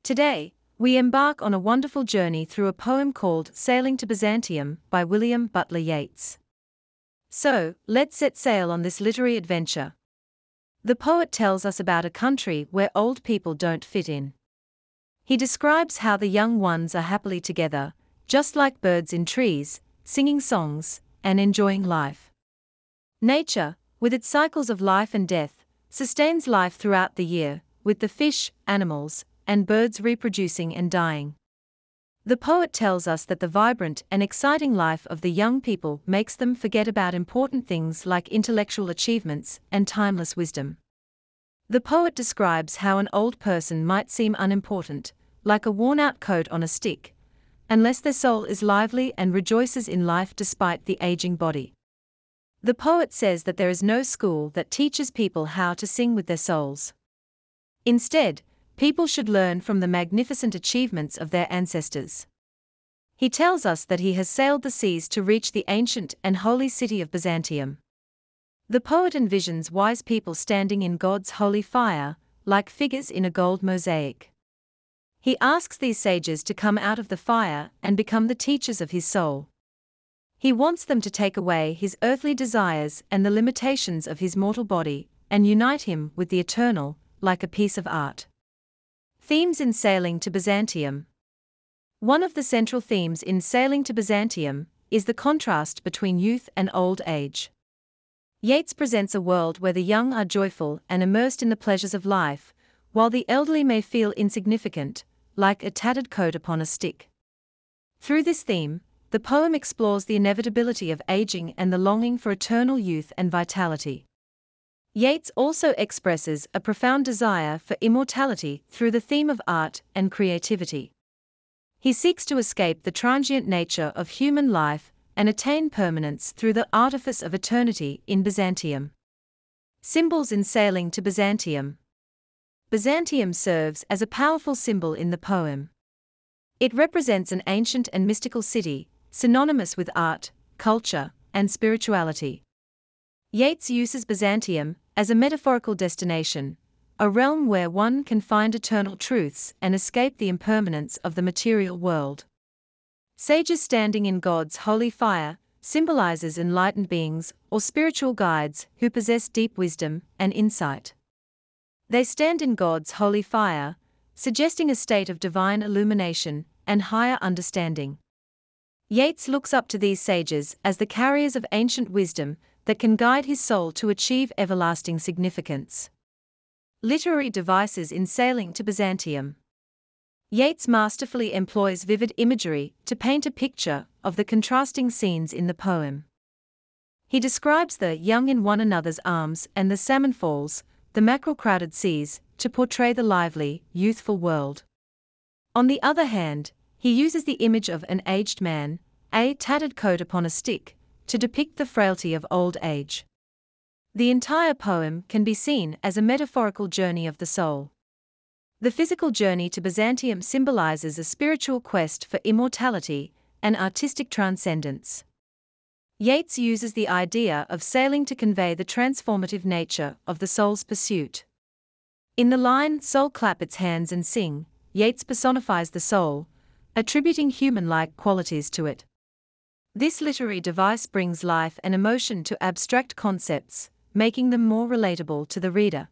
Today, we embark on a wonderful journey through a poem called Sailing to Byzantium by William Butler Yeats. So, let's set sail on this literary adventure. The poet tells us about a country where old people don't fit in. He describes how the young ones are happily together, just like birds in trees, singing songs, and enjoying life. Nature, with its cycles of life and death, sustains life throughout the year, with the fish, animals, and birds reproducing and dying. The poet tells us that the vibrant and exciting life of the young people makes them forget about important things like intellectual achievements and timeless wisdom. The poet describes how an old person might seem unimportant, like a worn-out coat on a stick, unless their soul is lively and rejoices in life despite the aging body. The poet says that there is no school that teaches people how to sing with their souls. Instead, people should learn from the magnificent achievements of their ancestors. He tells us that he has sailed the seas to reach the ancient and holy city of Byzantium. The poet envisions wise people standing in God's holy fire, like figures in a gold mosaic. He asks these sages to come out of the fire and become the teachers of his soul. He wants them to take away his earthly desires and the limitations of his mortal body, and unite him with the eternal, like a piece of art. Themes in Sailing to Byzantium. One of the central themes in Sailing to Byzantium is the contrast between youth and old age. Yeats presents a world where the young are joyful and immersed in the pleasures of life, while the elderly may feel insignificant, like a tattered coat upon a stick. Through this theme, the poem explores the inevitability of aging and the longing for eternal youth and vitality. Yeats also expresses a profound desire for immortality through the theme of art and creativity. He seeks to escape the transient nature of human life and attain permanence through the artifice of eternity in Byzantium. Symbols in Sailing to Byzantium. Byzantium serves as a powerful symbol in the poem. It represents an ancient and mystical city, synonymous with art, culture, and spirituality. Yeats uses Byzantium as a metaphorical destination, a realm where one can find eternal truths and escape the impermanence of the material world. Sages standing in God's holy fire symbolizes enlightened beings or spiritual guides who possess deep wisdom and insight. They stand in God's holy fire, suggesting a state of divine illumination and higher understanding. Yeats looks up to these sages as the carriers of ancient wisdom that can guide his soul to achieve everlasting significance. Literary devices in Sailing to Byzantium. Yeats masterfully employs vivid imagery to paint a picture of the contrasting scenes in the poem. He describes the young in one another's arms and the salmon falls, the mackerel-crowded seas, to portray the lively, youthful world. On the other hand, he uses the image of an aged man, a tattered coat upon a stick, to depict the frailty of old age. The entire poem can be seen as a metaphorical journey of the soul. The physical journey to Byzantium symbolizes a spiritual quest for immortality and artistic transcendence. Yeats uses the idea of sailing to convey the transformative nature of the soul's pursuit. In the line "Soul, clap its hands and sing," Yeats personifies the soul, attributing human-like qualities to it. This literary device brings life and emotion to abstract concepts, making them more relatable to the reader.